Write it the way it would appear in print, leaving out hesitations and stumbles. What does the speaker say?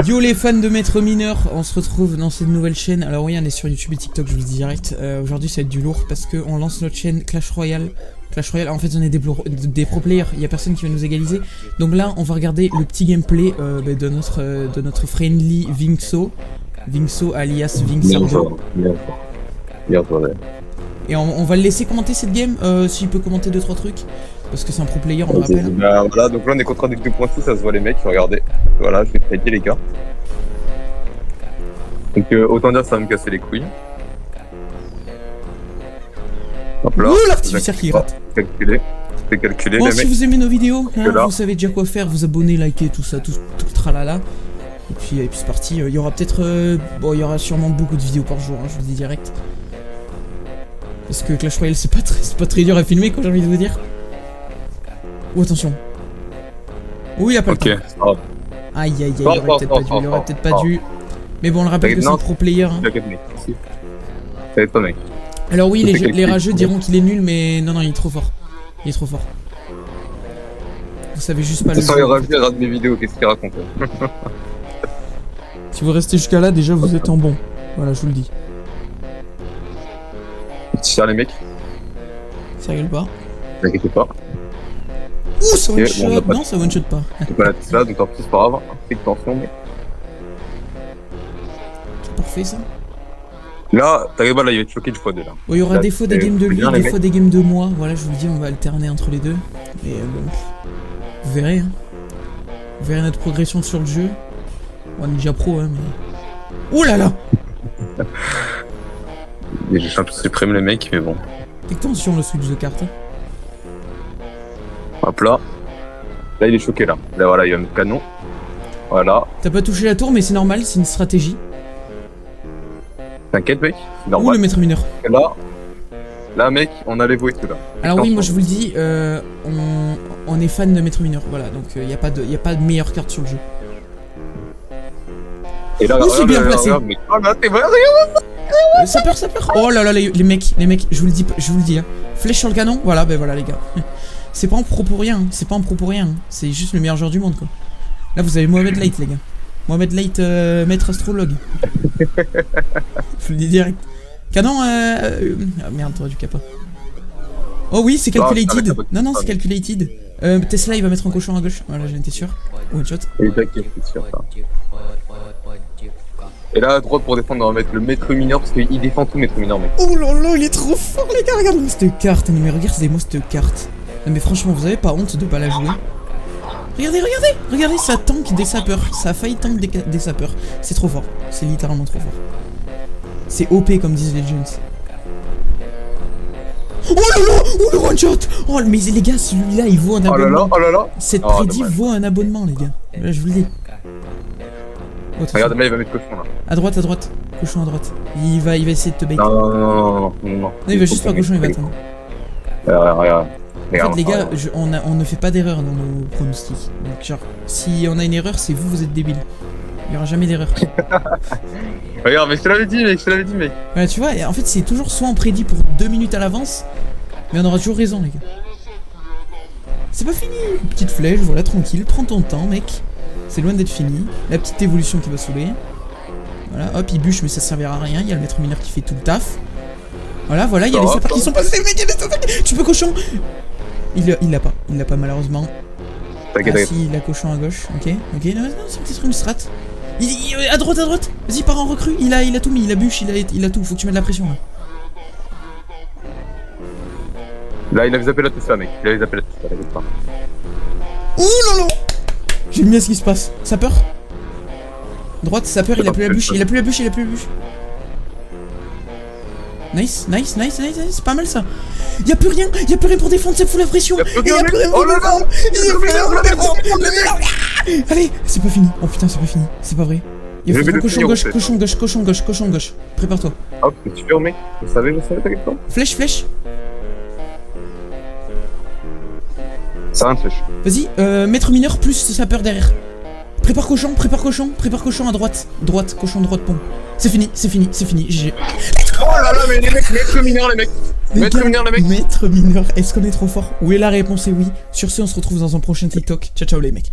Yo les fans de Maître Mineur, on se retrouve dans cette nouvelle chaîne. Alors oui, on est sur YouTube et TikTok, je vous le dis direct. Aujourd'hui ça va être du lourd parce qu'on lance notre chaîne Clash Royale. Clash Royale, en fait on est des pro players, il n'y a personne qui va nous égaliser. Donc là on va regarder le petit gameplay de notre friendly Vingso. Vingso alias Vingsardo. Bien, et on va le laisser commenter cette game, s'il peut commenter 2-3 trucs. Parce que c'est un pro player, on le rappelle. Bah, voilà, donc là on est contre avec 2.6, ça se voit les mecs, regardez. Voilà, je vais traiter les gars. Donc autant dire ça va me casser les couilles. Hop là. Ouh, l'artificier qui rate. C'est calculé Bon, les si mecs. vous aimez nos vidéos, hein, vous savez déjà quoi faire, vous abonner, liker, tout ça, tout le tralala. Et puis c'est parti, il y aura peut-être... bon, il y aura sûrement beaucoup de vidéos par jour, hein, je vous le dis direct. Parce que Clash Royale c'est pas très dur à filmer, quoi, j'ai envie de vous dire. Oh attention. Oui, il a pas le temps. Aïe aïe aïe, il aurait peut-être pas dû, Mais bon, on le rappelle que c'est un pro player. Hein. Ça va être pas mec. Alors oui, les rageux diront qu'il est nul, mais non, il est trop fort. Il est trop fort. Vous savez juste pas le... Sans les rageux, ils regardent mes vidéos, qu'est-ce qu'ils racontent? Si vous restez jusqu'à là, déjà vous êtes en bon. Voilà, je vous le dis. Tu sers les mecs? Ça rigole pas. T'inquiète pas. Ouh, ça one shot! Bon, non, ça one shot pas. C'est pas la Tesla, donc en plus c'est pas grave. Fais attention, mais. C'est parfait ça. Là, t'arrives là, il va être choqué du fois 2 là. Bon, il y aura des fois des games de lui, des fois des games de moi. Voilà, je vous le dis, on va alterner entre les deux. Et bon, vous verrez. Hein. Vous verrez notre progression sur le jeu. On est déjà pro, hein, mais. Ouh là là! J'ai champion suprême les mecs, mais bon. Attention le switch de carte. Hop là. Là, il est choqué là. Là, voilà, il y a un canon. Voilà. T'as pas touché la tour, mais c'est normal, c'est une stratégie. T'inquiète, mec. C'est normal. Ouh, le maître mineur. Et là, mec, on a les voix et tout là. Alors oui, moi je vous le dis, on est fan de maître mineur. Voilà, donc y a pas de meilleure carte sur le jeu. Et là, c'est bien placé. Oh là, t'es vrai, Sapeur. Oh là là, les mecs, je vous le dis, hein. Flèche sur le canon, voilà, ben voilà les gars. C'est pas en pro pour rien, c'est juste le meilleur joueur du monde quoi. Là vous avez Mohamed Light les gars. Mohamed Light, maître astrologue. Je vous le dis direct. Canon, ah merde, t'aurais du capa. Oh oui, c'est calculated. Non, c'est calculated. Tesla il va mettre un cochon à gauche, voilà j'en étais sûr. One shot. Et t'inquiète, c'est sûr ça. Et là à droite pour défendre on va mettre le maître mineur parce qu'il défend tout maître mineur mec. Oh là là, il est trop fort les gars, regardez-moi cette carte, mais regardez-moi cette carte. Non mais franchement, vous avez pas honte de pas la jouer? Regardez, ça tank des sapeurs, ça a failli tank des sapeurs. C'est trop fort, c'est littéralement trop fort. C'est OP comme disent les jeunes. Oh là là, oh le one shot. Oh mais les gars, celui-là il vaut un abonnement. Oh là là. Cette prédit vaut un abonnement les gars. Là je vous le dis. Regarde là il va mettre cochon là. À droite, cochon à droite. Il va essayer de te bait. Non. Non, il va juste faire cochon, il va attendre. Regarde. En fait les gars, on ne fait pas d'erreur dans nos pronostics. Donc genre, si on a une erreur, c'est vous êtes débiles. Il y aura jamais d'erreur. Regarde, mais je te l'avais dit mec, Ouais, tu vois, en fait c'est toujours soit on prédit pour 2 minutes à l'avance, mais on aura toujours raison les gars. C'est pas fini, petite flèche, voilà, tranquille, prends ton temps mec. C'est loin d'être fini. La petite évolution qui va saouler. Voilà, hop, il bûche mais ça servira à rien, il y a le maître mineur qui fait tout le taf. Voilà, il y a les sapeurs qui sont passés, mec, tu peux cochon. Il l'a pas malheureusement. T'inquiète. Si, il a cochon à gauche, ok, non, c'est peut-être une strat. À droite, vas-y, part en recrue, il a tout mis, il a bûche, il a tout, faut que tu mettes de la pression là. Là, il a zappé la Tesla, mec, t'inquiète pas. Ouh là là. J'aime bien ce qui se passe. Sapeur. Droite, sapeur, il a plus la bûche, Nice, c'est pas mal ça. Y'a plus rien pour défendre, ça fout la pression. Allez, c'est pas fini. Oh putain, c'est pas fini, c'est pas vrai. Il faut cochon gauche. Prépare-toi. Hop, tu fais mec. Je savais, t'inquiète pas. Flèche. Ça va, une flèche. Vas-y, maître mineur plus sapeur derrière. Prépare cochon à droite. Cochon droite pont. C'est fini, GG. Oh là là, mais les mecs, maître mineur les mecs. Maître mineur, est-ce qu'on est trop fort? Oui, la réponse est oui. Sur ce, on se retrouve dans un prochain TikTok. Ciao les mecs.